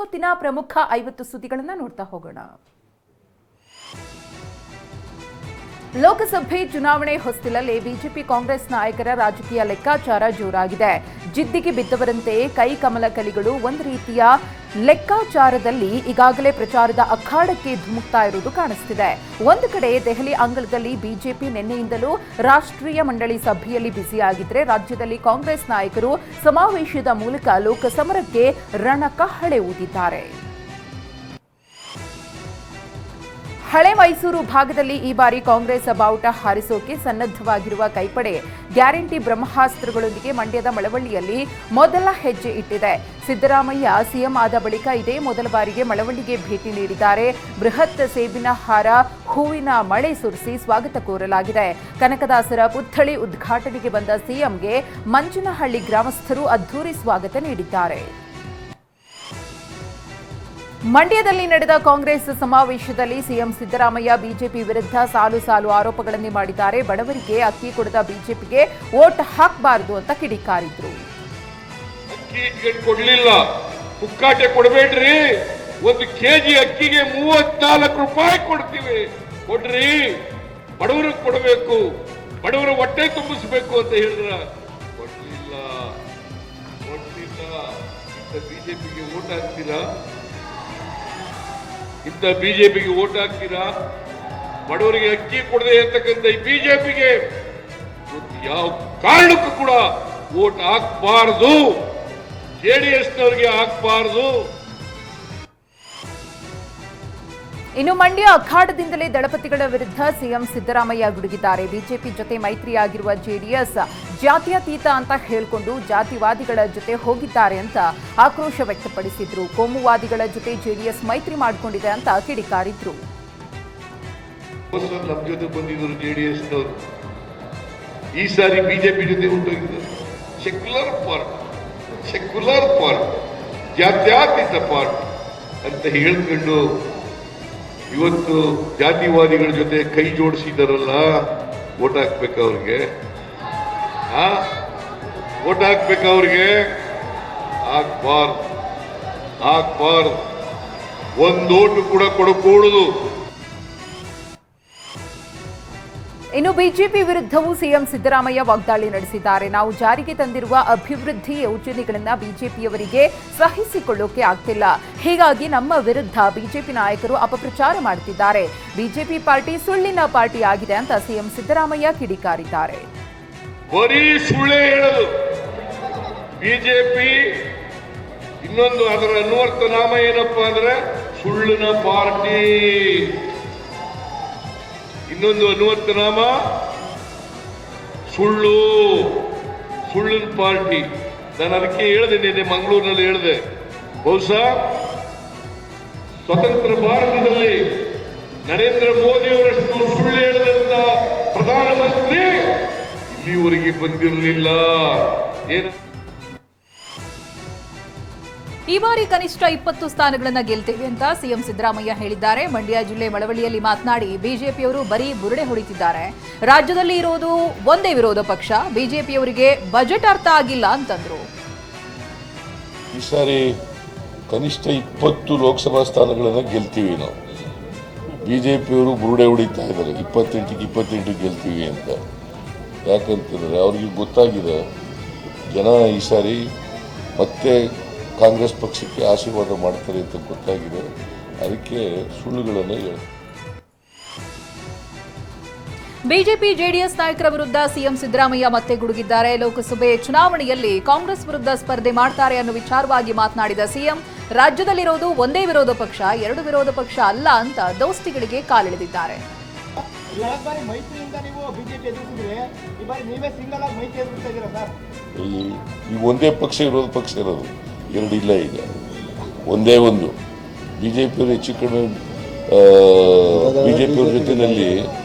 ಹೊತ್ತಿನ ಪ್ರಮುಖ 50 ಸುದ್ದಿಗಳನ್ನು ನೋಡ್ತಾ ಹೋಗೋಣ. ಲೋಕಸಭೆ ಚುನಾವಣೆ ಹೊಸ್ತಿಲಲ್ಲಿ ಬಿಜೆಪಿ ಕಾಂಗ್ರೆಸ್ ನಾಯಕರ ರಾಜಕೀಯ ಲೆಕ್ಕಾಚಾರ ಜೋರಾಗಿದೆ. ಜಿದ್ದಿಗೆ ಬಿದ್ದವರಂತೆ ಕೈ ಕಮಲ ಕಲಿಗಳು ಒಂದು ರೀತಿಯ ಲೆಕ್ಕಾಚಾರದಲ್ಲಿ ಈಗಾಗಲೇ ಪ್ರಚಾರದ ಅಖಾಡಕ್ಕೆ ಧುಮುಕ್ತಾ ಇರುವುದು ಕಾಣಿಸ್ತಿದೆ. ಒಂದು ಕಡೆ ದೆಹಲಿ ಅಂಗಳದಲ್ಲಿ ಬಿಜೆಪಿ ನಿನ್ನೆಯಿಂದಲೂ ರಾಷ್ಟ್ರೀಯ ಮಂಡಳಿ ಸಭೆಯಲ್ಲಿ ಬ್ಯುಸಿಯಾಗಿದ್ರೆ, ರಾಜ್ಯದಲ್ಲಿ ಕಾಂಗ್ರೆಸ್ ನಾಯಕರು ಸಮಾವೇಶದ ಮೂಲಕ ಲೋಕಸಮರಕ್ಕೆ ರಣಕಹಳೆ ಊದಿದ್ದಾರೆ. ಹಳೆ ಮೈಸೂರು ಭಾಗದಲ್ಲಿ ಈ ಬಾರಿ ಕಾಂಗ್ರೆಸ್ ಬಾವುಟ ಹಾರಿಸೋಕೆ ಸನ್ನದ್ಧವಾಗಿರುವ ಕೈಪಡೆ ಗ್ಯಾರಂಟಿ ಬ್ರಹ್ಮಾಸ್ತ್ರಗಳೊಂದಿಗೆ ಮಂಡ್ಯದ ಮಳವಳ್ಳಿಯಲ್ಲಿ ಮೊದಲ ಹೆಜ್ಜೆ ಇಟ್ಟಿದೆ. ಸಿದ್ದರಾಮಯ್ಯ ಸಿಎಂ ಆದ ಬಳಿಕ ಇದೇ ಮೊದಲ ಬಾರಿಗೆ ಮಳವಳ್ಳಿಗೆ ಭೇಟಿ ನೀಡಿದ್ದಾರೆ. ಬೃಹತ್ ಸೇಬಿನ ಹಾರ, ಹೂವಿನ ಮಳೆ ಸುರಿಸಿ ಸ್ವಾಗತ ಕೋರಲಾಗಿದೆ. ಕನಕದಾಸರ ಪುತ್ಥಳಿ ಉದ್ಘಾಟನೆಗೆ ಬಂದ ಸಿಎಂಗೆ ಮಂಚನಹಳ್ಳಿ ಗ್ರಾಮಸ್ಥರು ಅದ್ಧೂರಿ ಸ್ವಾಗತ ನೀಡಿದ್ದಾರೆ. ಮಂಡ್ಯದಲ್ಲಿ ನಡೆದ ಕಾಂಗ್ರೆಸ್ ಸಮಾವೇಶದಲ್ಲಿ ಸಿಎಂ ಸಿದ್ದರಾಮಯ್ಯ ಬಿಜೆಪಿ ವಿರುದ್ಧ ಸಾಲು ಸಾಲು ಆರೋಪಗಳನ್ನು ಮಾಡಿದ್ದಾರೆ. ಬಡವರಿಗೆ ಅಕ್ಕಿ ಕೊಡದ ಬಿಜೆಪಿಗೆ ವೋಟ್ ಹಾಕಬಾರದು ಅಂತ ಕಿಡಿಕಾರಿದ್ರು. ಅಕ್ಕಿ ಕೊಡ್ಲಿಲ್ಲ, ಪುಕ್ಕಾಟೆ ಕೊಡಬೇಡ್ರಿ, 1 ಕೆಜಿ ಅಕ್ಕಿಗೆ 34 ರೂಪಾಯಿ ಕೊಡ್ತೀವಿ, ಕೊಡ್ರಿ, ಬಡವರಿಗೆ ಕೊಡಬೇಕು, ಬಡವರ ಹೊಟ್ಟೆ ತುಂಬಿಸಬೇಕು ಅಂತ ಹೇಳಿದ್ರ ಕೊಡ್ಲಿಲ್ಲ. ಬಿಜೆಪಿಗೆ ವೋಟ್ ಹಾಕ್ತೀರಾ? ಇಂಥ ಬಿಜೆಪಿಗೆ ವೋಟ್ ಹಾಕ್ತೀರಾ? ಬಡವರಿಗೆ ಅಕ್ಕಿ ಕೊಡದೆ ಇರ್ತಕ್ಕಂಥ ಈ ಬಿಜೆಪಿಗೆ ಯಾವ ಕಾರಣಕ್ಕೂ ಕೂಡ ವೋಟ್ ಹಾಕಬಾರದು, ಜೆಡಿಎಸ್ನವರಿಗೆ ಹಾಕಬಾರದು. ಇನ್ನು ಮಂಡ್ಯ ಅಖಾಡದಿಂದಲೇ ದಳಪತಿಗಳ ವಿರುದ್ಧ ಸಿಎಂ ಸಿದ್ದರಾಮಯ್ಯ ಗುಡುಗಿದ್ದಾರೆ. ಬಿಜೆಪಿ ಜೊತೆ ಮೈತ್ರಿಯಾಗಿರುವ ಜೆಡಿಎಸ್ ಜಾತ್ಯತೀತ ಅಂತ ಹೇಳಿಕೊಂಡು ಜಾತಿವಾದಿಗಳ ಜೊತೆ ಹೋಗಿದ್ದಾರೆ ಅಂತ ಆಕ್ರೋಶ ವ್ಯಕ್ತಪಡಿಸಿದ್ರು. ಕೋಮುವಾದಿಗಳ ಜೊತೆ ಜೆಡಿಎಸ್ ಮೈತ್ರಿ ಮಾಡಿಕೊಂಡಿದೆ ಅಂತ ಕಿಡಿಕಾರಿದ್ರು. ನಮ್ಮ ಜೊತೆ ಬಂದಿದ್ರು ಜೆಡಿಎಸ್ನವರು, ಈ ಸಾರಿ ಬಿಜೆಪಿ ಜೊತೆ ಹೊಂಟೋಗಿದ್ದಾರೆ. ಸೆಕ್ಯುಲರ್ ಪಾರ್ಟಿ, ಜಾತ್ಯತೀತ ಪಾರ್ಟಿ ಅಂತ ಹೇಳ್ಕೊಂಡು ಇವತ್ತು ಜಾತಿವಾದಿಗಳ ಜೊತೆ ಕೈ ಜೋಡಿಸಿದಾರಲ್ಲ, ವೋಟ್ ಹಾಕ್ಬೇಕು ಅವ್ರಿಗೆ, ವೋಟ್ ಹಾಕ್ಬೇಕು ಅವ್ರಿಗೆ. ಹಾಕ್ಬಾರ್ದು, ಒಂದು ಓಟು ಕೂಡ ಕೊಡಕೂಡದು. ಇನ್ನು ಬಿಜೆಪಿ ವಿರುದ್ಧವೂ ಸಿಎಂ ಸಿದ್ದರಾಮಯ್ಯ ವಾಗ್ದಾಳಿ ನಡೆಸಿದ್ದಾರೆ. ನಾವು ಜಾರಿಗೆ ತಂದಿರುವ ಅಭಿವೃದ್ಧಿ ಯೋಜನೆಗಳನ್ನು ಬಿಜೆಪಿಯವರಿಗೆ ಸಹಿಸಿಕೊಳ್ಳೋಕೆ ಆಗ್ತಿಲ್ಲ, ಹೀಗಾಗಿ ನಮ್ಮ ವಿರುದ್ಧ ಬಿಜೆಪಿ ನಾಯಕರು ಅಪಪ್ರಚಾರ ಮಾಡುತ್ತಿದ್ದಾರೆ. ಬಿಜೆಪಿ ಪಾರ್ಟಿ ಸುಳ್ಳಿನ ಪಾರ್ಟಿ ಆಗಿದೆ ಅಂತ ಸಿಎಂ ಸಿದ್ದರಾಮಯ್ಯ ಕಿಡಿಕಾರಿದ್ದಾರೆ. ಬರೀ ಸುಳ್ಳೇ ಹೇಳೋದು ಬಿಜೆಪಿ. ಇನ್ನೊಂದು ಅದರ ಅನ್ವರ್ಥ ನಾಮ ಏನಪ್ಪಾ ಅಂದ್ರೆ ಸುಳ್ಳಿನ ಪಾರ್ಟಿ. ಇನ್ನೊಂದು ಅನ್ವರ್ಥ ನಾಮ ಸುಳ್ಳಿನ ಪಾರ್ಟಿ. ನಾನು ಅದಕ್ಕೆ ಹೇಳಿದೆ, ನಿನ್ನೆ ಮಂಗಳೂರಿನಲ್ಲಿ ಹೇಳಿದೆ, ಬಹುಶಃ ಸ್ವತಂತ್ರ ಭಾರತದಲ್ಲಿ ನರೇಂದ್ರ ಮೋದಿಯವರಷ್ಟು ಸುಳ್ಳು ಹೇಳಿದಂತ ಪ್ರಧಾನಮಂತ್ರಿ ಇಲ್ಲಿವರೆಗೆ ಬಂದಿರಲಿಲ್ಲ. ಈ ಬಾರಿ ಕನಿಷ್ಠ 20 ಸ್ಥಾನಗಳನ್ನು ಗೆಲ್ತೇವೆ ಅಂತ ಸಿಎಂ ಸಿದ್ದರಾಮಯ್ಯ ಹೇಳಿದ್ದಾರೆ. ಮಂಡ್ಯ ಜಿಲ್ಲೆ ಮಳವಳ್ಳಿಯಲ್ಲಿ ಮಾತನಾಡಿ, ಬಿಜೆಪಿಯವರು ಬರೀ ಬುರುಡೆ ಹೊಡಿತಿದ್ದಾರೆ, ರಾಜ್ಯದಲ್ಲಿ ಇರೋದು ಒಂದೇ ವಿರೋಧ ಪಕ್ಷ, ಬಿಜೆಪಿಯವರಿಗೆ ಬಜೆಟ್ ಅರ್ಥ ಆಗಿಲ್ಲ ಅಂತಂದ್ರು. ಈ ಸಾರಿ ಕನಿಷ್ಠ 20 ಲೋಕಸಭಾ ಸ್ಥಾನಗಳನ್ನು ಗೆಲ್ತೀವಿ ನಾವು. ಬಿಜೆಪಿಯವರು ಬುರುಡೆ ಹೊಡಿತಾ ಇದ್ದಾರೆ, 28 ಗೆಲ್ತೀವಿ ಅಂತ. ಯಾಕಂತಂದ್ರೆ ಅವ್ರಿಗೆ ಗೊತ್ತಾಗಿದೆ, ಜನ ಈ ಸಾರಿ ಮತ್ತೆ ಕಾಂಗ್ರೆಸ್ ಪಕ್ಷಕ್ಕೆ ಆಶೀರ್ವಾದ ಮಾಡ್ತಾರೆ ಅಂತ ಗೊತ್ತಾಗಿದೆ. ಅದಕ್ಕೆ ಸುಳ್ಳುಗಳನ್ನು ಹೇಳ್ತಾರೆ. ಬಿಜೆಪಿ ಜೆಡಿಎಸ್ ನಾಯಕರ ವಿರುದ್ಧ ಸಿಎಂ ಸಿದ್ದರಾಮಯ್ಯ ಮತ್ತೆ ಗುಡುಗಿದ್ದಾರೆ. ಲೋಕಸಭೆ ಚುನಾವಣೆಯಲ್ಲಿ ಕಾಂಗ್ರೆಸ್ ವಿರುದ್ಧ ಸ್ಪರ್ಧೆ ಮಾಡ್ತಾರೆ ಅನ್ನೋ ವಿಚಾರವಾಗಿ ಮಾತನಾಡಿದ ಸಿಎಂ, ರಾಜ್ಯದಲ್ಲಿರೋದು ಒಂದೇ ವಿರೋಧ ಪಕ್ಷ, 2 ವಿರೋಧ ಪಕ್ಷ ಅಲ್ಲ ಅಂತ ದೋಸ್ತಿಗಳಿಗೆ ಕಾಲೆಳೆದಿದ್ದಾರೆ. ಈ ಒಂದೇ ಪಕ್ಷ ವಿರೋಧ ಪಕ್ಷ ಇರೋದು, 2 ಇಲ್ಲ. ಈಗ ಒಂದೇ ಒಂದು. ಬಿಜೆಪಿಯವರು ಹೆಚ್ಚು ಕಡಿಮೆ ಬಿಜೆಪಿಯವ್ರ ಜೊತೆಯಲ್ಲಿ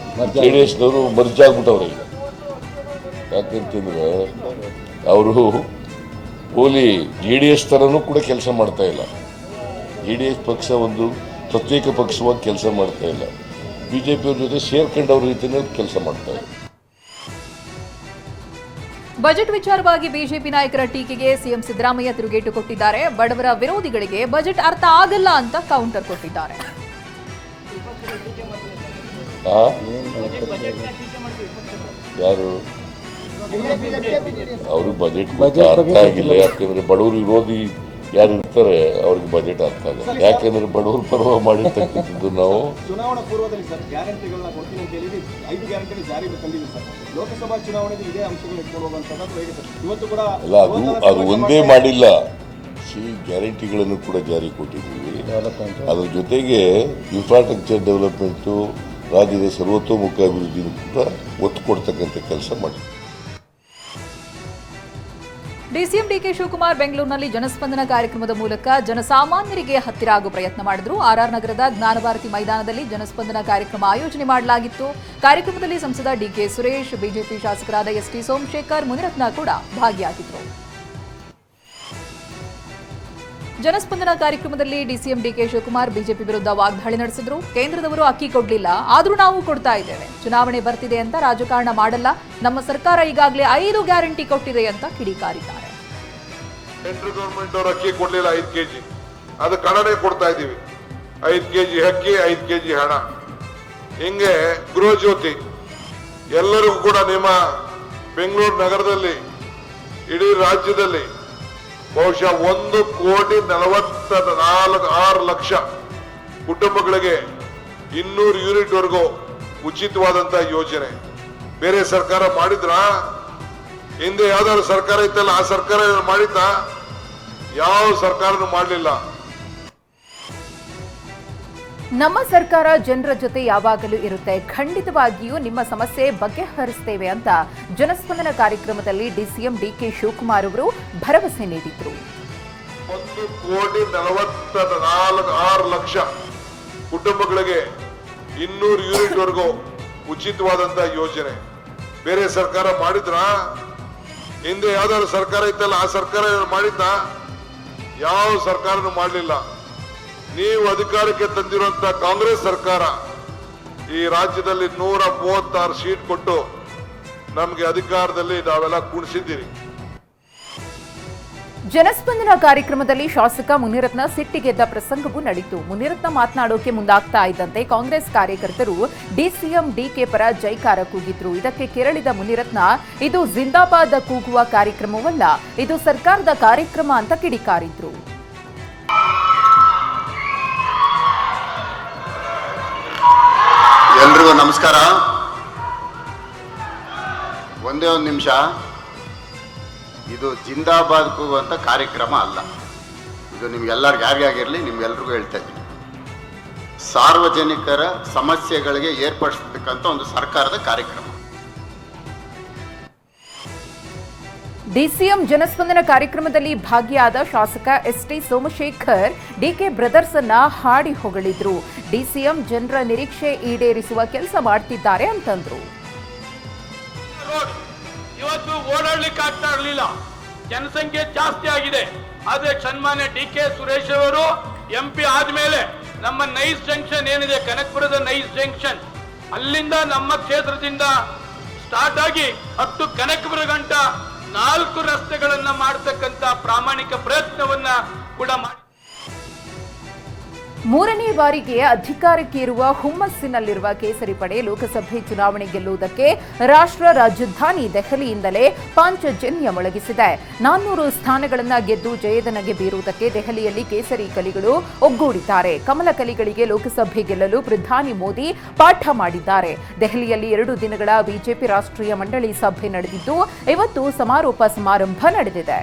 ಜೆಡಿಎಸ್ನವರು ಮರ್ಜ್ ಆಗ್ಬಿಟ್ಟವ್ರೆ. ಯಾಕಂತಂದ್ರೆ ಅವರು ಹೋಲಿ ಜೆಡಿಎಸ್ ಥರನೂ ಕೂಡ ಕೆಲಸ ಮಾಡ್ತಾ ಇಲ್ಲ. ಜೆಡಿಎಸ್ ಪಕ್ಷ ಒಂದು ಪ್ರತ್ಯೇಕ ಪಕ್ಷವಾಗಿ ಕೆಲಸ ಮಾಡ್ತಾ ಇಲ್ಲ, ಬಿಜೆಪಿಯವ್ರ ಜೊತೆ ಸೇರ್ಕೊಂಡವ್ರ ರೀತಿಯಲ್ಲಿ ಕೆಲಸ ಮಾಡ್ತಾ ಇಲ್ಲ. ಬಜೆಟ್ ವಿಚಾರವಾಗಿ ಬಿಜೆಪಿ ನಾಯಕರ ಟೀಕೆಗೆ ಸಿಎಂ ಸಿದ್ದರಾಮಯ್ಯ ತಿರುಗೇಟು ಕೊಟ್ಟಿದ್ದಾರೆ. ಬಡವರ ವಿರೋಧಿಗಳಿಗೆ ಬಜೆಟ್ ಅರ್ಥ ಆಗಲ್ಲ ಅಂತ ಕೌಂಟರ್ ಕೊಟ್ಟಿದ್ದಾರೆ. ಯಾರು ಅವ್ರಿಗೆ ಬಜೆಟ್ ಅರ್ಥ ಆಗಿಲ್ಲ, ಯಾಕೆಂದ್ರೆ ಬಡವರು ವಿರೋಧಿ ಯಾರು ಇರ್ತಾರೆ ಅವ್ರಿಗೆ ಬಜೆಟ್ ಅರ್ಥ ಆಗಲ್ಲ. ಯಾಕೆಂದ್ರೆ ಬಡವರು ಪರ್ವ ಮಾಡಿರ್ತಕ್ಕಂಥದ್ದು ನಾವು ಚುನಾವಣಾ ಪೂರ್ವದಲ್ಲಿ ಸರ್ ಗ್ಯಾರಂಟಿಗಳನ್ನ ಕೊಡ್ತೀನಿ ಅಂತ ಹೇಳಿ 5 ಗ್ಯಾರಂಟಿ ಜಾರಿಗೆ ತಂದಿದ್ದೀವಿ ಸರ್. ಲೋಕಸಭಾ ಚುನಾವಣೆಗೆ ಇದೇ ಅಂಶಗಳು ಇಟ್ಕೊಂಡು ಹೋಗುವಂಥದ್ದು ಹೇಗೆ ಸರ್? ಇವತ್ತು ಕೂಡ ಅಲ್ಲ, ಅದು ಒಂದೇ ಮಾಡಿಲ್ಲ, ಗ್ಯಾರಂಟಿಗಳನ್ನು ಕೂಡ ಜಾರಿ ಕೊಟ್ಟಿದ್ದೀವಿ. ಅದರ ಜೊತೆಗೆ ಇನ್ಫ್ರಾಸ್ಟ್ರಕ್ಚರ್ ಡೆವಲಪ್ಮೆಂಟು, ರಾಜ್ಯದ ಸರ್ವತೋಮುಖ ಅಭಿವೃದ್ಧಿನೂ ಕೂಡ ಒತ್ತು ಕೊಡ್ತಕ್ಕಂಥ ಕೆಲಸ ಮಾಡಿ. ಡಿಸಿಎಂ ಡಿಕೆ ಶಿವಕುಮಾರ್ ಬೆಂಗಳೂರಿನಲ್ಲಿ ಜನಸ್ಪಂದನ ಕಾರ್ಯಕ್ರಮದ ಮೂಲಕ ಜನಸಾಮಾನ್ಯರಿಗೆ ಹತ್ತಿರ ಆಗೋ ಪ್ರಯತ್ನ ಮಾಡಿದ್ರು. ಆರ್ಆರ್ ನಗರದ ಜ್ಞಾನಭಾರತಿ ಮೈದಾನದಲ್ಲಿ ಜನಸ್ಪಂದನ ಕಾರ್ಯಕ್ರಮ ಆಯೋಜನೆ ಮಾಡಲಾಗಿತ್ತು. ಕಾರ್ಯಕ್ರಮದಲ್ಲಿ ಸಂಸದ ಡಿಕೆ ಸುರೇಶ್, ಬಿಜೆಪಿ ಶಾಸಕರಾದ ಎಸ್ಟಿ ಸೋಮಶೇಖರ್, ಮುನಿರತ್ನ ಕೂಡ ಭಾಗಿಯಾಗಿದ್ದರು. ಜನಸ್ಪಂದನ ಕಾರ್ಯಕ್ರಮದಲ್ಲಿ ಡಿಸಿಎಂ ಡಿಕೆ ಶಿವಕುಮಾರ್ ಬಿಜೆಪಿ ವಿರುದ್ಧ ವಾಗ್ದಾಳಿ ನಡೆಸಿದ್ರು. ಕೇಂದ್ರದವರು ಅಕ್ಕಿ ಕೊಡ್ಲಿಲ್ಲ, ಆದ್ರೂ ನಾವು ಕೊಡ್ತಾ ಇದ್ದೇವೆ. ಚುನಾವಣೆ ಬರ್ತಿದೆ ಅಂತ ರಾಜಕಾರಣ ಮಾಡಲ್ಲ. ನಮ್ಮ ಸರ್ಕಾರ ಈಗಾಗಲೇ 5 ಗ್ಯಾರಂಟಿ ಕೊಟ್ಟಿದೆ ಅಂತ ಕಿಡಿಕಾರಿದ್ದಾರೆ. ಸೆಂಟ್ರಲ್ ಗವರ್ಮೆಂಟ್ ಅವರು ಅಕ್ಕಿ ಕೊಡ್ಲಿಲ್ಲ 5 kg, ಅದು ಕನ್ನಡ ಕೊಡ್ತಾ ಇದೀವಿ. 5 kg ಅಕ್ಕಿ, 5 kg ಹಣ. ಹಿಂಗೆ ಗೃಹ ಜ್ಯೋತಿ ಎಲ್ಲರಿಗೂ ಕೂಡ ನಿಮ್ಮ ಬೆಂಗಳೂರು ನಗರದಲ್ಲಿ, ಇಡೀ ರಾಜ್ಯದಲ್ಲಿ ಬಹುಶಃ 1,44,6,00,000 ಕುಟುಂಬಗಳಿಗೆ 200 ಯೂನಿಟ್ ವರೆಗೂ ಉಚಿತವಾದಂತಹ ಯೋಜನೆ ಬೇರೆ ಸರ್ಕಾರ ಮಾಡಿದ್ರ? ಹಿಂದೆ ಯಾವ್ದಾದ್ರು ಸರ್ಕಾರ ಇತ್ತಲ್ಲ, ಆ ಸರ್ಕಾರ ಮಾಡಿದ್ದ? ಯಾವ ಸರ್ಕಾರನೂ ಮಾಡಲಿಲ್ಲ. ನಮ್ಮ ಸರ್ಕಾರ ಜನರ ಜೊತೆ ಯಾವಾಗಲೂ ಇರುತ್ತೆ, ಖಂಡಿತವಾಗಿಯೂ ನಿಮ್ಮ ಸಮಸ್ಯೆ ಬಗೆಹರಿಸುತ್ತೇವೆ ಅಂತ ಜನಸ್ಪಂದನ ಕಾರ್ಯಕ್ರಮದಲ್ಲಿ ಡಿಸಿಎಂ ಡಿಕೆ ಶಿವಕುಮಾರ್ ಅವರು ಭರವಸೆ ನೀಡಿದ್ರು. 1,44,6,00,000 ಕುಟುಂಬಗಳಿಗೆ 200 ಯೂನಿಟ್ ವರೆಗೂ ಉಚಿತವಾದಂತಹ ಯೋಜನೆ ಬೇರೆ ಸರ್ಕಾರ ಮಾಡಿದ್ರ? ಹಿಂದೆ ಯಾವ್ದಾದ್ರು ಸರ್ಕಾರ ಇತ್ತಲ್ಲ, ಆ ಸರ್ಕಾರ ಮಾಡಿದ್ದ? ಯಾವ ಸರ್ಕಾರನೂ ಮಾಡಲಿಲ್ಲ. ನೀವು ಅಧಿಕಾರಕ್ಕೆ ತಂದಿರುವಂತ ಕಾಂಗ್ರೆಸ್ ಸರ್ಕಾರ ಈ ರಾಜ್ಯದಲ್ಲಿ 136 ಸೀಟ್ ಕೊಟ್ಟು ನಮ್ಗೆ ಅಧಿಕಾರದಲ್ಲಿ ನಾವೆಲ್ಲ ಕುಣಿಸಿದ್ದೀರಿ. ಜನಸ್ಪಂದನ ಕಾರ್ಯಕ್ರಮದಲ್ಲಿ ಶಾಸಕ ಮುನಿರತ್ನ ಸಿಟ್ಟಿಗೆದ್ದ ಪ್ರಸಂಗವೂ ನಡೆಯಿತು. ಮುನಿರತ್ನ ಮಾತನಾಡೋಕೆ ಮುಂದಾಗ್ತಾ ಇದ್ದಂತೆ ಕಾಂಗ್ರೆಸ್ ಕಾರ್ಯಕರ್ತರು ಡಿಸಿಎಂ ಡಿಕೆ ಪರ ಜೈಕಾರ ಕೂಗಿದ್ರು. ಇದಕ್ಕೆ ಕೆರಳಿದ ಮುನಿರತ್ನ, ಇದು ಜಿಂದಾಬಾದ್ ಕೂಗುವ ಕಾರ್ಯಕ್ರಮವಲ್ಲ, ಇದು ಸರ್ಕಾರದ ಕಾರ್ಯಕ್ರಮ ಅಂತ ಕಿಡಿಕಾರಿದ್ರು. ಎಲ್ರಿಗೂ ನಮಸ್ಕಾರ. ಒಂದೇ ಒಂದು ನಿಮಿಷ. ಇದು ಜಿಂದಾಬಾದ್ ಕೂಗುವಂಥ ಕಾರ್ಯಕ್ರಮ ಅಲ್ಲ. ಇದು ನಿಮ್ಗೆಲ್ಲರಿಗೂ ಯಾರಿಗಾಗಿರಲಿ ನಿಮ್ಗೆಲ್ರಿಗೂ ಹೇಳ್ತಾ ಇದ್ದೀನಿ, ಸಾರ್ವಜನಿಕರ ಸಮಸ್ಯೆಗಳಿಗೆ ಏರ್ಪಡಿಸ್ತಕ್ಕಂಥ ಒಂದು ಸರ್ಕಾರದ ಕಾರ್ಯಕ್ರಮ. ಡಿಸಿಎಂ ಜನಸ್ಪಂದನ ಕಾರ್ಯಕ್ರಮದಲ್ಲಿ ಭಾಗಿಯಾದ ಶಾಸಕ ಎಸ್ಟಿ ಸೋಮಶೇಖರ್ ಡಿಕೆ ಬ್ರದರ್ಸ್ ಅನ್ನ ಹಾಡಿ ಹೊಗಳಿದ್ರು. ಡಿಸಿಎಂ ಜನರ ನಿರೀಕ್ಷೆ ಈಡೇರಿಸುವ ಕೆಲಸ ಮಾಡ್ತಿದ್ದಾರೆ ಅಂತಂದ್ರು. ಇವತ್ತು ಓಡಾಡ್ಲಿಕ್ಕೆ ಆಗ್ತಾ ಇರಲಿಲ್ಲ, ಜನಸಂಖ್ಯೆ ಜಾಸ್ತಿ ಆಗಿದೆ. ಆದ್ರೆ ಸನ್ಮಾನ್ಯ ಡಿಕೆ ಸುರೇಶ್ ಅವರು ಎಂಪಿ ಆದ್ಮೇಲೆ ನಮ್ಮ ನೈಸ್ ಜಂಕ್ಷನ್ ಏನಿದೆ, ಕನಕಪುರದ ನೈಸ್ ಜಂಕ್ಷನ್, ಅಲ್ಲಿಂದ ನಮ್ಮ ಕ್ಷೇತ್ರದಿಂದ ಸ್ಟಾರ್ಟ್ ಆಗಿ ಹತ್ತು ಕನಕಪುರ ಗಂಟ 4 ರಸ್ತೆಗಳನ್ನ ಮಾಡತಕ್ಕಂತ ಪ್ರಾಮಾಣಿಕ ಪ್ರಯತ್ನವನ್ನ ಕೂಡ ಮಾಡಿ. ಮೂರನೇ ಬಾರಿಗೆ ಅಧಿಕಾರಕ್ಕೆ ಇರುವ ಹುಮ್ಮಸ್ಸಿನಲ್ಲಿರುವ ಕೇಸರಿ ಪಡೆ ಲೋಕಸಭೆ ಚುನಾವಣೆ ಗೆಲ್ಲುವುದಕ್ಕೆ ರಾಷ್ಟ್ರ ರಾಜಧಾನಿ ದೆಹಲಿಯಿಂದಲೇ ಪಾಂಚಜನ್ಯ ಮೊಳಗಿಸಿದೆ. 400 ಸ್ಥಾನಗಳನ್ನು ಗೆದ್ದು ಜಯದನಗೆ ಬೀರುವುದಕ್ಕೆ ದೆಹಲಿಯಲ್ಲಿ ಕೇಸರಿ ಕಲಿಗಳು ಒಗ್ಗೂಡಿದ್ದಾರೆ. ಕಮಲ ಕಲಿಗಳಿಗೆ ಲೋಕಸಭೆ ಗೆಲ್ಲಲು ಪ್ರಧಾನಿ ಮೋದಿ ಪಾಠ ಮಾಡಿದ್ದಾರೆ. ದೆಹಲಿಯಲ್ಲಿ 2 ದಿನಗಳ ಬಿಜೆಪಿ ರಾಷ್ಟ್ರೀಯ ಮಂಡಳಿ ಸಭೆ ನಡೆದಿದ್ದು ಇವತ್ತು ಸಮಾರೋಪ ಸಮಾರಂಭ ನಡೆದಿದೆ.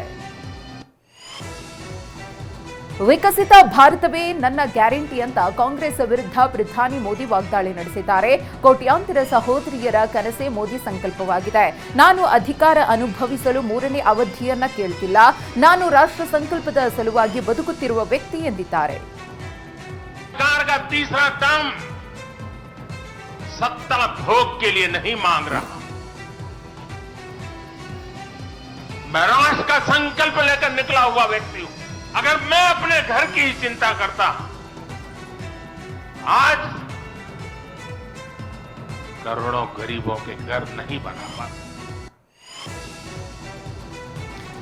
ವಿಕಸಿತ ಭಾರತವೇ ನನ್ನ ಗ್ಯಾರಂಟಿ ಅಂತ ಕಾಂಗ್ರೆಸ್ ವಿರುದ್ಧ ಪ್ರಧಾನಿ ಮೋದಿ ವಾಗ್ದಾಳಿ ನಡೆಸಿದ್ದಾರೆ. ಕೋಟ್ಯಾಂತರ ಸಹೋದರಿಯರ ಕನಸೇ ಮೋದಿ ಸಂಕಲ್ಪವಾಗಿದೆ. ನಾನು ಅಧಿಕಾರ ಅನುಭವಿಸಲು 3ನೇ ಅವಧಿಯನ್ನ ಕೇಳ್ತಿಲ್ಲ, ನಾನು ರಾಷ್ಟ್ರ ಸಂಕಲ್ಪದ ಸಲುವಾಗಿ ಬದುಕುತ್ತಿರುವ ವ್ಯಕ್ತಿ ಎಂದಿದ್ದಾರೆ. सरकार का तीसरा टर्म सत्ता भोग के लिए नहीं मांग रहा, मैं राष्ट्र का संकल्प लेकर निकला हुआ व्यक्ति हूं. अगर मैं अपने घर की ही चिंता करता, आज करोड़ों गरीबों के घर नहीं बना पाता.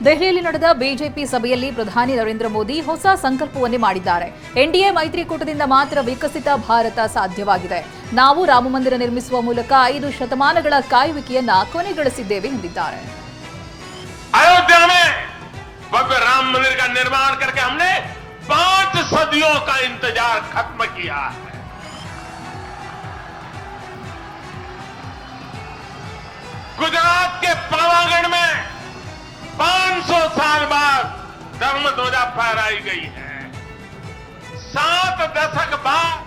ದೆಹಲಿಯಲ್ಲಿ ನಡೆದ ಬಿಜೆಪಿ ಸಭೆಯಲ್ಲಿ ಪ್ರಧಾನಿ ನರೇಂದ್ರ ಮೋದಿ ಹೊಸ ಸಂಕಲ್ಪವನ್ನೇ ಮಾಡಿದ್ದಾರೆ. ಎನ್ಡಿಎ ಮೈತ್ರಿಕೂಟದಿಂದ ಮಾತ್ರ ವಿಕಸಿತ ಭಾರತ ಸಾಧ್ಯವಾಗಿದೆ. ನಾವು ರಾಮಮಂದಿರ ನಿರ್ಮಿಸುವ ಮೂಲಕ 5 ಶತಮಾನಗಳ ಕಾಯುವಿಕೆಯನ್ನ ಕೊನೆಗೊಳಿಸಿದ್ದೇವೆ ಎಂದಿದ್ದಾರೆ. अयोध्या में भव्य राम मंदिर का निर्माण करके हमने 5 सदियों का इंतजार खत्म किया है. गुजरात के पावागढ़ में 500 साल बाद धर्म ध्वजा फहराई गई है. 7 दशक बाद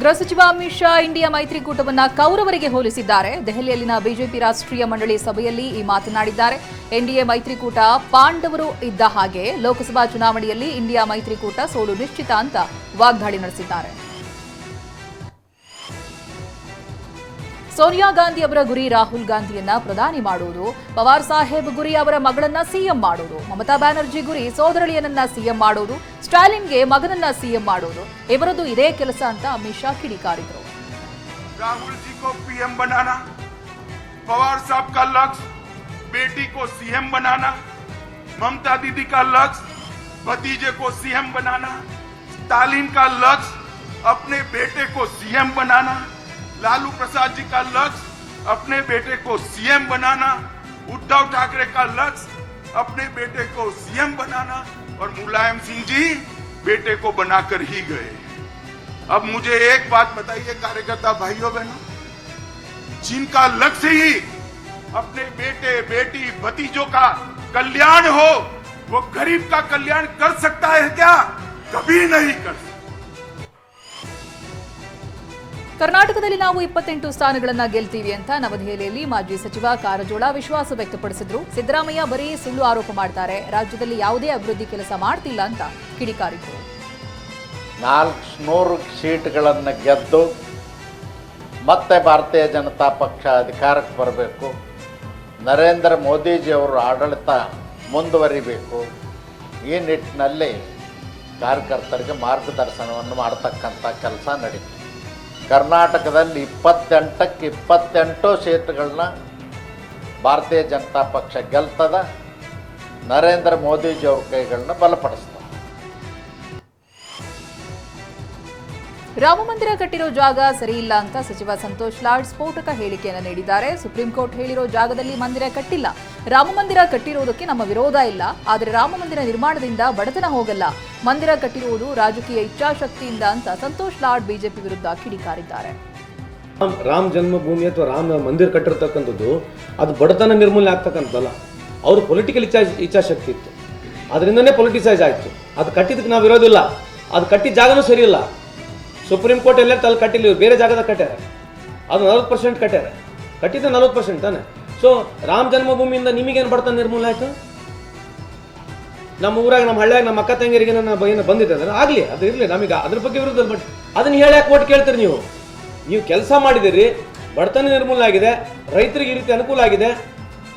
ಗೃಹ ಸಚಿವ ಅಮಿತ್ ಶಾ ಇಂಡಿಯಾ ಮೈತ್ರಿಕೂಟವನ್ನ ಕೌರವರಿಗೆ ಹೋಲಿಸಿದ್ದಾರೆ. ದೆಹಲಿಯಲ್ಲಿನ ಬಿಜೆಪಿ ರಾಷ್ಟ್ರೀಯ ಮಂಡಳಿ ಸಭೆಯಲ್ಲಿ ಈ ಮಾತನಾಡಿದ್ದಾರೆ. ಎನ್ಡಿಎ ಮೈತ್ರಿಕೂಟ ಪಾಂಡವರು ಇದ್ದ ಹಾಗೆ ಲೋಕಸಭಾ ಚುನಾವಣೆಯಲ್ಲಿ ಇಂಡಿಯಾ ಮೈತ್ರಿಕೂಟ ಸೋಲು ನಿಶ್ಚಿತ ಅಂತ ವಾಗ್ದಾಳಿ ನಡೆಸಿದ್ದಾರೆ. ಸೋನಿಯಾ ಗಾಂಧಿ ಅವರ ಗುರಿ ರಾಹುಲ್ ಗಾಂಧಿಯನ್ನ ಪ್ರಧಾನಿ ಮಾಡುವುದು, ಪವಾರ್ ಸಾಹೇಬ್ ಗುರಿ ಅವರ ಮಗಳನ್ನ ಸಿಎಂ ಮಾಡುವುದು, ಮಮತಾ ಬ್ಯಾನರ್ಜಿ ಗುರಿ ಸೋದರಳಿಯನನ್ನ ಸಿಎಂ ಮಾಡುವುದು, ಸ್ಟಾಲಿನ್ಗೆ ಮಗನನ್ನ ಸಿಎಂ ಮಾಡುವುದು, ಇವರದು ಇದೇ ಕೆಲಸ ಅಂತ ಅಮಿತ್ ಶಾ ಕಿಡಿಕಾರಿದರು. राहुल जी को पीएम बनाना, पवार साहब का लक्ष्य बेटी को सीएम बनाना, ममता दीदी का लक्ष्य भतीजे को सीएम बनाना, स्टालिन का लक्ष्य अपने बेटे को सीएम बनाना, लालू प्रसाद जी का लक्ष्य अपने बेटे को सीएम बनाना, उद्धव ठाकरे का लक्ष्य अपने बेटे को सीएम बनाना और मुलायम सिंह जी बेटे को बनाकर ही गए. अब मुझे एक बात बताइए कार्यकर्ता भाइयों बहनों, जिनका लक्ष्य ही अपने बेटे बेटी भतीजों का कल्याण हो, वो गरीब का कल्याण कर सकता है क्या? कभी नहीं कर सकता. ಕರ್ನಾಟಕದಲ್ಲಿ ನಾವು 28 ಸ್ಥಾನಗಳನ್ನ ಗೆಲ್ತೀವಿ ಅಂತ ನವದೆಹಲಿಯಲ್ಲಿ ಮಾಜಿ ಸಚಿವ ಕಾರಜೋಳ ವಿಶ್ವಾಸ ವ್ಯಕ್ತಪಡಿಸಿದ್ರು. ಸಿದ್ದರಾಮಯ್ಯ ಬರೀ ಸುಳ್ಳು ಆರೋಪ ಮಾಡ್ತಾರೆ, ರಾಜ್ಯದಲ್ಲಿ ಯಾವುದೇ ಅಭಿವೃದ್ಧಿ ಕೆಲಸ ಮಾಡ್ತಿಲ್ಲ ಅಂತ ಕಿಡಿಕಾರಿದ್ರು. 400 ಸೀಟ್ಗಳನ್ನು ಗೆದ್ದು ಮತ್ತೆ ಭಾರತೀಯ ಜನತಾ ಪಕ್ಷ ಅಧಿಕಾರಕ್ಕೆ ಬರಬೇಕು, ನರೇಂದ್ರ ಮೋದಿಜಿಯವರು ಆಡಳಿತ ಮುಂದುವರಿಬೇಕು, ಈ ನಿಟ್ಟಿನಲ್ಲಿ ಕಾರ್ಯಕರ್ತರಿಗೆ ಮಾರ್ಗದರ್ಶನವನ್ನು ಮಾಡತಕ್ಕಂಥ ಕೆಲಸ ನಡೀತು. ಕರ್ನಾಟಕದಲ್ಲಿ 28ಕ್ಕೆ 28 ಸೀಟ್ಗಳನ್ನ ಭಾರತೀಯ ಜನತಾ ಪಕ್ಷ ಗೆಲ್ತದ, ನರೇಂದ್ರ ಮೋದಿಜಿಯವ್ರ ಕೈಗಳನ್ನ ಬಲಪಡಿಸ್ತದೆ. ರಾಮಮಂದಿರ ಕಟ್ಟಿರೋ ಜಾಗ ಸರಿ ಇಲ್ಲ ಅಂತ ಸಚಿವ ಸಂತೋಷ್ ಲಾಡ್ ಸ್ಫೋಟಕ ಹೇಳಿಕೆಯನ್ನು ನೀಡಿದ್ದಾರೆ. ಸುಪ್ರೀಂ ಕೋರ್ಟ್ ಹೇಳಿರೋ ಜಾಗದಲ್ಲಿ ಮಂದಿರ ಕಟ್ಟಿಲ್ಲ, ರಾಮಮಂದಿರ ಕಟ್ಟಿರುವುದಕ್ಕೆ ನಮ್ಮ ವಿರೋಧ ಇಲ್ಲ, ಆದರೆ ರಾಮಮಂದಿರ ನಿರ್ಮಾಣದಿಂದ ಬಡತನ ಹೋಗಲ್ಲ, ಮಂದಿರ ಕಟ್ಟಿರುವುದು ರಾಜಕೀಯ ಇಚ್ಛಾಶಕ್ತಿಯಿಂದ ಅಂತ ಸಂತೋಷ್ ಲಾಡ್ ಬಿಜೆಪಿ ವಿರುದ್ಧ ಕಿಡಿಕಾರಿದ್ದಾರೆ. ರಾಮ ಜನ್ಮಭೂಮಿ ಅಥವಾ ರಾಮ ಮಂದಿರ ಕಟ್ಟಿರ್ತಕ್ಕಂಥದ್ದು ಅದು ಬಡತನ ನಿರ್ಮೂಲನೆ ಆಗ್ತಕ್ಕಂಥದ್ದಲ್ಲ, ಅವರು ಪೊಲಿಟಿಕಲ್ ಇಚ್ಛಾಶಕ್ತಿ ಇತ್ತು, ಅದರಿಂದನೇ ಪೊಲಿಟಿಸೈಸ್ ಆಯಿತು. ಅದು ಕಟ್ಟಿದ್ದಕ್ಕೆ ನಾವು ವಿರೋಧಿಲ್ಲ, ಅದು ಕಟ್ಟಿದ ಜಾಗನೂ ಸರಿ ಇಲ್ಲ. ಸುಪ್ರೀಂ ಕೋರ್ಟ್ ಎಲ್ಲ ಅಲ್ಲಿ ಕಟ್ಟಿಲ್ಲ, ಬೇರೆ ಜಾಗದಾಗ ಕಟ್ಟಾರೆ, ಅದು 40% ಕಟ್ಟಾರೆ, ಕಟ್ಟಿದ್ದು 40% ತಾನೆ. ಸೊ ರಾಮ ಜನ್ಮಭೂಮಿಯಿಂದ ನಿಮಗೇನು ಬಡತನ ನಿರ್ಮೂಲನೆ ಆಯಿತು? ನಮ್ಮ ಊರಾಗ ನಮ್ಮ ಹಳ್ಳಿಯಾಗ ನಮ್ಮ ಅಕ್ಕ ತಂಗಿಯರಿಗೆ ಏನು ಬಂದಿದೆ ಅಂದರೆ ಆಗಲಿ, ಅದು ಇರಲಿ, ನಮಗೆ ಅದ್ರ ಬಗ್ಗೆ ವಿರುದ್ಧ. ಬಟ್ ಅದನ್ನು ಹೇಳಿ ಯಾಕೆ ಓಟ್ ಕೇಳ್ತೀರಿ ನೀವು ಕೆಲಸ ಮಾಡಿದಿರಿ, ಬಡತನ ನಿರ್ಮೂಲನೆ ಆಗಿದೆ, ರೈತರಿಗೆ ಈ ರೀತಿ ಅನುಕೂಲ ಆಗಿದೆ.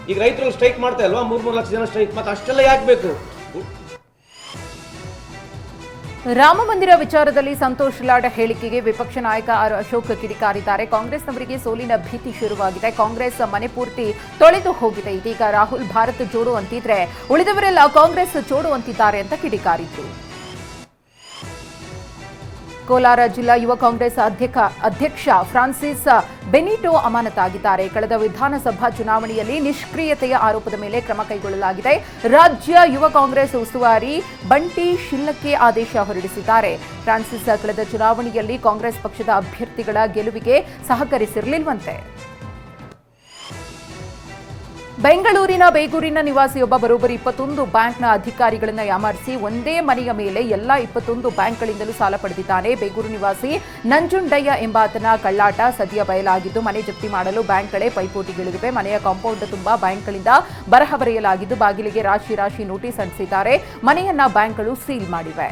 ಈಗ ರೈತರು ಸ್ಟ್ರೈಕ್ ಮಾಡ್ತಾ ಇಲ್ವಾ, 3 ಲಕ್ಷ ಜನ ಸ್ಟ್ರೈಕ್, ಮತ್ತು ಅಷ್ಟೆಲ್ಲ ಯಾಕೆ ಬೇಕು? ರಾಮಮಂದಿರ ವಿಚಾರದಲ್ಲಿ ಸಂತೋಷ್ ಲಾಡ್ ಹೇಳಿಕೆಗೆ ವಿಪಕ್ಷ ನಾಯಕ ಆರ್ ಅಶೋಕ್ ಕಿಡಿಕಾರಿದ್ದಾರೆ. ಕಾಂಗ್ರೆಸ್ನವರಿಗೆ ಸೋಲಿನ ಭೀತಿ ಶುರುವಾಗಿದೆ, ಕಾಂಗ್ರೆಸ್ ಮನೆ ಪೂರ್ತಿ ತೊಳೆದು ಹೋಗಿದೆ. ಇದೀಗ ರಾಹುಲ್ ಭಾರತ್ ಜೋಡೋ ಅಂತಿದ್ರೆ ಉಳಿದವರೆಲ್ಲ ಕಾಂಗ್ರೆಸ್ ಜೋಡೋ ಅಂತಿದ್ದಾರೆ ಅಂತ ಕಿಡಿಕಾರಿದ್ರು. ಕೋಲಾರ ಜಿಲ್ಲಾ ಯುವ ಕಾಂಗ್ರೆಸ್ ಅಧ್ಯಕ್ಷ ಫ್ರಾನ್ಸಿಸ್ ಬೆನಿಟೋ ಅಮಾನತಾಗಿದ್ದಾರೆ. ಕಳೆದ ವಿಧಾನಸಭಾ ಚುನಾವಣೆಯಲ್ಲಿ ನಿಷ್ಕ್ರಿಯತೆಯ ಆರೋಪದ ಮೇಲೆ ಕ್ರಮ ಕೈಗೊಳ್ಳಲಾಗಿದೆ. ರಾಜ್ಯ ಯುವ ಕಾಂಗ್ರೆಸ್ ಉಸ್ತುವಾರಿ ಬಂಟಿ ಶಿಲ್ಲಕ್ಕೆ ಆದೇಶ ಹೊರಡಿಸಿದ್ದಾರೆ. ಫ್ರಾನ್ಸಿಸ್ ಕಳೆದ ಚುನಾವಣೆಯಲ್ಲಿ ಕಾಂಗ್ರೆಸ್ ಪಕ್ಷದ ಅಭ್ಯರ್ಥಿಗಳ ಗೆಲುವಿಗೆ ಸಹಕರಿಸಿರಲಿಲ್ವಂತೆ. ಬೆಂಗಳೂರಿನ ಬೇಗೂರಿನ ನಿವಾಸಿಯೊಬ್ಬ ಬರೋಬ್ಬರಿ 21 ಬ್ಯಾಂಕ್ನ ಅಧಿಕಾರಿಗಳನ್ನು ಯಾಮಾರಿಸಿ ಒಂದೇ ಮನೆಯ ಮೇಲೆ ಎಲ್ಲ 21 ಬ್ಯಾಂಕ್ಗಳಿಂದಲೂ ಸಾಲ ಪಡೆದಿದ್ದಾನೆ. ಬೇಗೂರು ನಿವಾಸಿ ನಂಜುಂಡಯ್ಯ ಎಂಬಾತನ ಕಳ್ಳಾಟ ಸದ್ಯ ಬಯಲಾಗಿದ್ದು, ಮನೆ ಜಪ್ತಿ ಮಾಡಲು ಬ್ಯಾಂಕ್ಗಳೇ ಪೈಪೋಟಿಗಿಳಿದಿವೆ. ಮನೆಯ ಕಾಂಪೌಂಡ್ ತುಂಬಾ ಬ್ಯಾಂಕ್ಗಳಿಂದ ಬರಹ ಬರೆಯಲಾಗಿದ್ದು, ಬಾಗಿಲಿಗೆ ರಾಶಿ ರಾಶಿ ನೋಟಿಸ್ ಅಂಟಿಸಿದ್ದಾರೆ. ಮನೆಯನ್ನ ಬ್ಯಾಂಕ್ಗಳು ಸೀಲ್ ಮಾಡಿವೆ.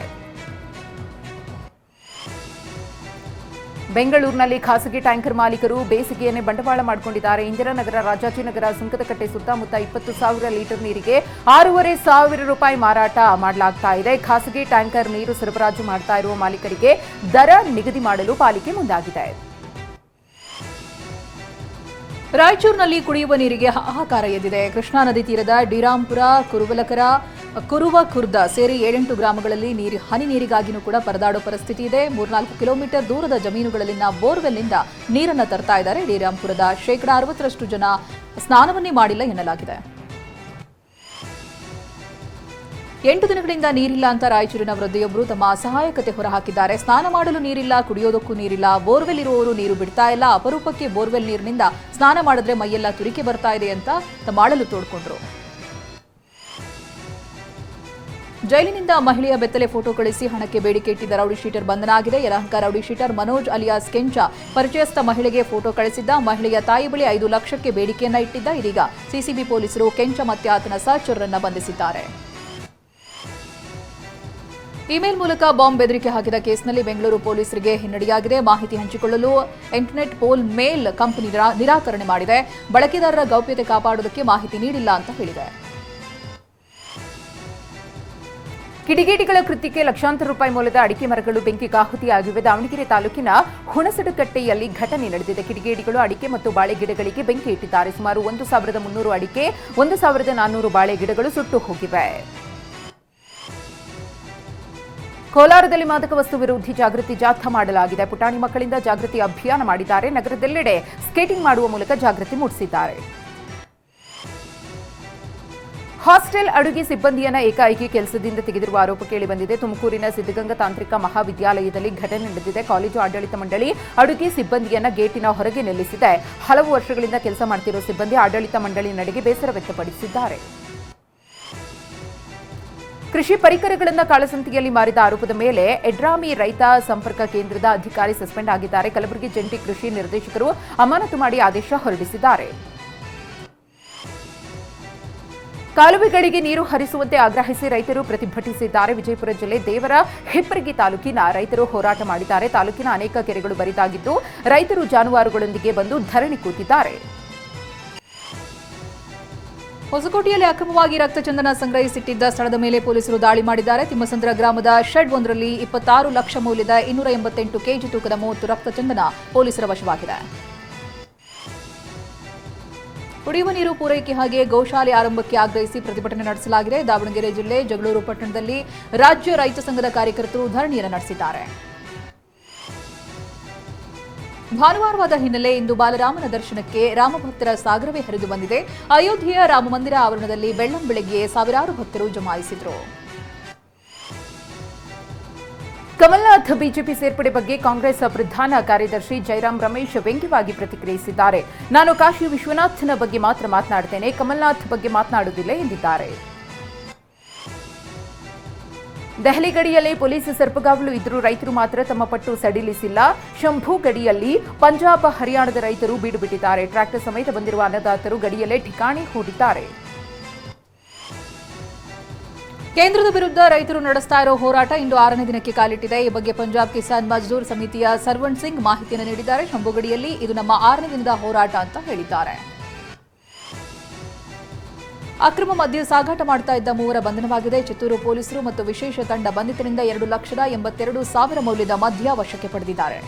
ಬೆಂಗಳೂರಿನಲ್ಲಿ ಖಾಸಗಿ ಟ್ಯಾಂಕರ್ ಮಾಲೀಕರು ಬೇಸಿಗೆಯನ್ನೇ ಬಂಡವಾಳ ಮಾಡಿಕೊಂಡಿದ್ದಾರೆ. ಇಂದಿರಾನಗರ, ರಾಜಾಜಿನಗರ, ಸುಂಕದಕಟ್ಟೆ ಸುತ್ತಮುತ್ತ 20,000 ಲೀಟರ್ ನೀರಿಗೆ 6,500 ರೂಪಾಯಿ ಮಾರಾಟ ಮಾಡಲಾಗ್ತಾ ಇದೆ. ಖಾಸಗಿ ಟ್ಯಾಂಕರ್ ನೀರು ಸರಬರಾಜು ಮಾಡ್ತಾ ಇರುವ ಮಾಲೀಕರಿಗೆ ದರ ನಿಗದಿ ಮಾಡಲು ಪಾಲಿಕೆ ಮುಂದಾಗಿದೆ. ರಾಯಚೂರಿನಲ್ಲಿ ಕುಡಿಯುವ ನೀರಿಗೆ ಹಾಹಾಕಾರ ಎದ್ದಿದೆ. ಕೃಷ್ಣಾ ನದಿ ತೀರದ ಡಿರಾಂಪುರ, ಕುರುಬಲಕರ, ಕುರುವಖುರ್ದ ಸೇರಿ 7-8 ಗ್ರಾಮಗಳಲ್ಲಿ ಹನಿ ನೀರಿಗಾಗಿಯೂ ಕೂಡ ಪರದಾಡೋ ಪರಿಸ್ಥಿತಿ ಇದೆ. 3-4 ಕಿಲೋಮೀಟರ್ ದೂರದ ಜಮೀನುಗಳಲ್ಲಿನ ಬೋರ್ವೆಲ್ನಿಂದ ನೀರನ್ನು ತರ್ತಾ ಇದ್ದಾರೆ. ಡಿರಾಂಪುರದ 60% ಜನ ಸ್ನಾನವನ್ನೇ ಮಾಡಿಲ್ಲ ಎನ್ನಲಾಗಿದೆ. 8 ದಿನಗಳಿಂದ ನೀರಿಲ್ಲ ಅಂತ ರಾಯಚೂರಿನ ವೃದ್ಧೆಯೊಬ್ಬರು ತಮ್ಮ ಅಸಹಾಯಕತೆ ಹೊರಹಾಕಿದ್ದಾರೆ. ಸ್ನಾನ ಮಾಡಲು ನೀರಿಲ್ಲ, ಕುಡಿಯೋದಕ್ಕೂ ನೀರಿಲ್ಲ, ಬೋರ್ವೆಲ್ ಇರುವವರು ನೀರು ಬಿಡ್ತಾ ಇಲ್ಲ. ಅಪರೂಪಕ್ಕೆ ಬೋರ್ವೆಲ್ ನೀರಿನಿಂದ ಸ್ನಾನ ಮಾಡಿದ್ರೆ ಮೈಯೆಲ್ಲ ತುರಿಕೆ ಬರ್ತಾ ಇದೆ ಅಂತ ತಮ್ಮ ಅಳಲು ತೋಡ್ಕೊಂಡ್ರು. ಜೈಲಿನಿಂದ ಮಹಿಳೆಯ ಬೆತ್ತಲೆ ಫೋಟೋ ಕಳಿಸಿ ಹಣಕ್ಕೆ ಬೇಡಿಕೆ ಇಟ್ಟಿದ್ದ ರೌಡಿ ಶೀಟರ್ ಬಂಧನ ಆಗಿದೆ. Yelahanka rowdy sheeter Manoj alias Kencha ಪರಿಚಯಸ್ಥ ಮಹಿಳೆಗೆ ಫೋಟೋ ಕಳಿಸಿದ್ದ. ಮಹಿಳೆಯ ತಾಯಿ ಬಳಿ 5 ಲಕ್ಷಕ್ಕೆ ಬೇಡಿಕೆಯನ್ನ ಇಟ್ಟಿದ್ದ. ಇದೀಗ ಸಿಸಿಬಿ ಪೊಲೀಸರು ಕೆಂಚ ಮತ್ತೆ ಆತನ ಸಹಚರರನ್ನ ಬಂಧಿಸಿದ್ದಾರೆ. ಇಮೇಲ್ ಮೂಲಕ ಬಾಂಬ್ ಬೆದರಿಕೆ ಹಾಕಿದ ಕೇಸ್ನಲ್ಲಿ ಬೆಂಗಳೂರು ಪೊಲೀಸರಿಗೆ ಹಿನ್ನಡೆಯಾಗಿದೆ. ಮಾಹಿತಿ ಹಂಚಿಕೊಳ್ಳಲು ಇಂಟರ್ನೆಟ್ ಪೋಲ್ ಮೇಲ್ ಕಂಪನಿ ನಿರಾಕರಣೆ ಮಾಡಿದೆ. ಬಳಕೆದಾರರ ಗೌಪ್ಯತೆ ಕಾಪಾಡುವುದಕ್ಕೆ ಮಾಹಿತಿ ನೀಡಿಲ್ಲ ಅಂತ ಹೇಳಿದೆ. ಕಿಡಿಗೇಡಿಗಳ ಕೃತ್ಯಕ್ಕೆ ಲಕ್ಷಾಂತರ ರೂಪಾಯಿ ಮೌಲ್ಯದ ಅಡಿಕೆ ಮರಗಳು ಬೆಂಕಿಗೆ ಆಹುತಿಯಾಗಿವೆ. ದಾವಣಗೆರೆ ತಾಲೂಕಿನ ಹುಣಸಡುಕಟ್ಟೆಯಲ್ಲಿ ಘಟನೆ ನಡೆದಿದೆ. ಕಿಡಿಗೇಡಿಗಳು ಅಡಿಕೆ ಮತ್ತು ಬಾಳೆ ಗಿಡಗಳಿಗೆ ಬೆಂಕಿ ಇಟ್ಟಿದ್ದಾರೆ. ಸುಮಾರು 1300 ಅಡಿಕೆ, 1400 ಬಾಳೆ ಗಿಡಗಳು ಸುಟ್ಟು ಹೋಗಿವೆ. ಕೋಲಾರದಲ್ಲಿ ಮಾದಕ ವಸ್ತು ವಿರೋಧಿ ಜಾಗೃತಿ ಜಾಥಾ ಮಾಡಲಾಗಿದೆ. ಪುಟಾಣಿ ಮಕ್ಕಳಿಂದ ಜಾಗೃತಿ ಅಭಿಯಾನ ಮಾಡಿದ್ದಾರೆ. ನಗರದೆಲ್ಲೆಡೆ ಸ್ಕೇಟಿಂಗ್ ಮಾಡುವ ಮೂಲಕ ಜಾಗೃತಿ ಮೂಡಿಸಿದ್ದಾರೆ. ಹಾಸ್ಟೆಲ್ ಅಡುಗೆ ಸಿಬ್ಬಂದಿಯನ್ನ ಏಕಾಏಕಿ ಕೆಲಸದಿಂದ ತೆಗೆದಿರುವ ಆರೋಪ ಕೇಳಿಬಂದಿದೆ. ತುಮಕೂರಿನ ಸಿದ್ಧಗಂಗಾ ತಾಂತ್ರಿಕ ಮಹಾವಿದ್ಯಾಲಯದಲ್ಲಿ ಘಟನೆ ನಡೆದಿದೆ. ಕಾಲೇಜು ಆಡಳಿತ ಮಂಡಳಿ ಅಡುಗೆ ಸಿಬ್ಬಂದಿಯನ್ನ ಗೇಟಿನ ಹೊರಗೆ ನಿಲ್ಲಿಸಿದೆ. ಹಲವು ವರ್ಷಗಳಿಂದ ಕೆಲಸ ಮಾಡ್ತಿರೋ ಸಿಬ್ಬಂದಿ ಆಡಳಿತ ಮಂಡಳಿ ನಡೆಗೆ ಬೇಸರ ವ್ಯಕ್ತಪಡಿಸಿದ್ದಾರೆ. ಕೃಷಿ ಪರಿಕರಗಳನ್ನು ಕಾಳಸಂತೆಯಲ್ಲಿ ಮಾರಿದ ಆರೋಪದ ಮೇಲೆ ಎಡ್ರಾಮಿ ರೈತ ಸಂಪರ್ಕ ಕೇಂದ್ರದ ಅಧಿಕಾರಿ ಸಸ್ಪೆಂಡ್ ಆಗಿದ್ದಾರೆ. ಕಲಬುರಗಿ ಜಂಟಿ ಕೃಷಿ ನಿರ್ದೇಶಕರು ಅಮಾನತು ಮಾಡಿ ಆದೇಶ ಹೊರಡಿಸಿದ್ದಾರೆ. ಕಾಲುವೆಗಳಿಗೆ ನೀರು ಹರಿಸುವಂತೆ ಆಗ್ರಹಿಸಿ ರೈತರು ಪ್ರತಿಭಟಿಸಿದ್ದಾರೆ. ವಿಜಯಪುರ ಜಿಲ್ಲೆ ದೇವರ ಹಿಪ್ಪರಗಿ ತಾಲೂಕಿನ ರೈತರು ಹೋರಾಟ ಮಾಡಿದ್ದಾರೆ. ತಾಲೂಕಿನ ಅನೇಕ ಕೆರೆಗಳು ಬರಿದಾಗಿದ್ದು ರೈತರು ಜಾನುವಾರುಗಳೊಂದಿಗೆ ಬಂದು ಧರಣಿ ಕೂತಿದ್ದಾರೆ. ಹೊಸಕೋಟೆಯಲ್ಲಿ ಅಕ್ರಮವಾಗಿ ರಕ್ತಚಂದನ ಸಂಗ್ರಹಿಸಿಟ್ಟಿದ್ದ ಸ್ಥಳದ ಮೇಲೆ ಪೊಲೀಸರು ದಾಳಿ ಮಾಡಿದ್ದಾರೆ. ತಿಮ್ಮಸಂದ್ರ ಗ್ರಾಮದ ಶೆಡ್ ಒಂದರಲ್ಲಿ 26 ಲಕ್ಷ ಮೌಲ್ಯದ 288 ಕೆಜಿ ತೂಕದ 30 ರಕ್ತಚಂದನ ಪೊಲೀಸರ ವಶವಾಗಿದೆ. ಕುಡಿಯುವ ನೀರು ಪೂರೈಕೆ ಹಾಗೆ ಗೋಶಾಲೆ ಆರಂಭಕ್ಕೆ ಆಗ್ರಹಿಸಿ ಪ್ರತಿಭಟನೆ ನಡೆಸಲಾಗಿದೆ. ದಾವಣಗೆರೆ ಜಿಲ್ಲೆ ಜಗಳೂರು ಪಟ್ಟಣದಲ್ಲಿ ರಾಜ್ಯ ರೈತ ಸಂಘದ ಕಾರ್ಯಕರ್ತರು ಧರಣಿಯನ್ನು ನಡೆಸಿದ್ದಾರೆ. ಭಾನುವಾರವಾದ ಹಿನ್ನೆಲೆ ಇಂದು ಬಾಲರಾಮನ ದರ್ಶನಕ್ಕೆ ರಾಮಭಕ್ತರ ಸಾಗರವೇ ಹರಿದು ಬಂದಿದೆ. ಅಯೋಧ್ಯೆಯ ರಾಮಮಂದಿರ ಆವರಣದಲ್ಲಿ ಬೆಳ್ಳಂಬೆಳಗ್ಗೆ ಸಾವಿರಾರು ಭಕ್ತರು ಜಮಾಯಿಸಿದರು. ಕಮಲ್ನಾಥ್ ಬಿಜೆಪಿ ಸೇರ್ಪಡೆ ಬಗ್ಗೆ ಕಾಂಗ್ರೆಸ್ ಪ್ರಧಾನ ಕಾರ್ಯದರ್ಶಿ ಜೈರಾಮ್ ರಮೇಶ್ ವ್ಯಂಗ್ಯವಾಗಿ ಪ್ರತಿಕ್ರಿಯಿಸಿದ್ದಾರೆ. ನಾನು ಕಾಶಿ ವಿಶ್ವನಾಥ್ನ ಬಗ್ಗೆ ಮಾತ್ರ ಮಾತನಾಡುತ್ತೇನೆ, ಕಮಲ್ನಾಥ್ ಬಗ್ಗೆ ಮಾತನಾಡುವುದಿಲ್ಲ ಎಂದಿದ್ದಾರೆ. ದೆಹಲಿ ಗಡಿಯಲ್ಲಿ ಪೊಲೀಸ್ ಸರ್ಪಗಾವಲು ಇದ್ದರೂ ರೈತರು ಮಾತ್ರ ತಮ್ಮ ಪಟ್ಟು ಸಡಿಲಿಸಿಲ್ಲ. ಶಂಭು ಗಡಿಯಲ್ಲಿ ಪಂಜಾಬ್ ಹರಿಯಾಣದ ರೈತರು ಬೀಡು ಬಿಟ್ಟಿದ್ದಾರೆ. ಟ್ರ್ಯಾಕ್ಟರ್ ಸಮೇತ ಬಂದಿರುವ ಅನ್ನದಾತರು ಗಡಿಯಲ್ಲೇ ಠಿಕಾಣಿ ಹೂಡಿದ್ದಾರೆ. ಕೇಂದ್ರದ ವಿರುದ್ಧ ರೈತರು ನಡೆಸ್ತಾ ಇರೋ ಹೋರಾಟ ಇಂದು 6ನೇ ದಿನಕ್ಕೆ ಕಾಲಿಟ್ಟಿದೆ. ಈ ಬಗ್ಗೆ ಪಂಜಾಬ್ ಕಿಸಾನ್ ಮಜ್ದೂರ್ ಸಮಿತಿಯ ಸರ್ವಣ್ ಸಿಂಗ್ ಮಾಹಿತಿಯನ್ನು ನೀಡಿದ್ದಾರೆ. ಶಂಭು ಗಡಿಯಲ್ಲಿ ಇದು ನಮ್ಮ 6ನೇ ದಿನದ ಹೋರಾಟ ಅಂತ ಹೇಳಿದ್ದಾರೆ. ಅಕ್ರಮ ಮದ್ಯ ಸಾಗಾಟ ಮಾಡ್ತಾ ಇದ್ದ 3 ಬಂಧನವಾಗಿದೆ. ಚಿತ್ತೂರು ಪೊಲೀಸರು ಮತ್ತು ವಿಶೇಷ ತಂಡ ಬಂಧಿತರಿಂದ 2,82,000 ಮೌಲ್ಯದ ಮದ್ಯ ವಶಕ್ಕೆ ಪಡೆದಿದ್ದಾರೆ.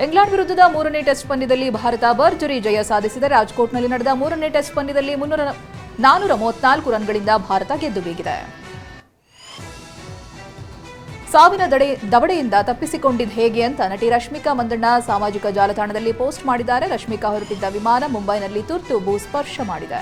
ಇಂಗ್ಲೆಂಡ್ ವಿರುದ್ಧದ 3ನೇ ಟೆಸ್ಟ್ ಪಂದ್ಯದಲ್ಲಿ ಭಾರತ ಭರ್ಜರಿ ಜಯ ಸಾಧಿಸಿದೆ. ರಾಜ್ಕೋಟ್ನಲ್ಲಿ ನಡೆದ 3ನೇ ಟೆಸ್ಟ್ ಪಂದ್ಯದಲ್ಲಿ 434 ರನ್ಗಳಿಂದ ಭಾರತ ಗೆದ್ದು ಬೀಗಿದೆ. ಸಾವಿನ ದವಡೆಯಿಂದ ತಪ್ಪಿಸಿಕೊಂಡಿದ್ದು ಹೇಗೆ ಅಂತ ನಟಿ ರಶ್ಮಿಕಾ ಮಂದಣ್ಣ ಸಾಮಾಜಿಕ ಜಾಲತಾಣದಲ್ಲಿ ಪೋಸ್ಟ್ ಮಾಡಿದ್ದಾರೆ. ರಶ್ಮಿಕಾ ಹೊರಟಿದ್ದ ವಿಮಾನ ಮುಂಬೈನಲ್ಲಿ ತುರ್ತು ಭೂಸ್ಪರ್ಶ ಮಾಡಿದೆ.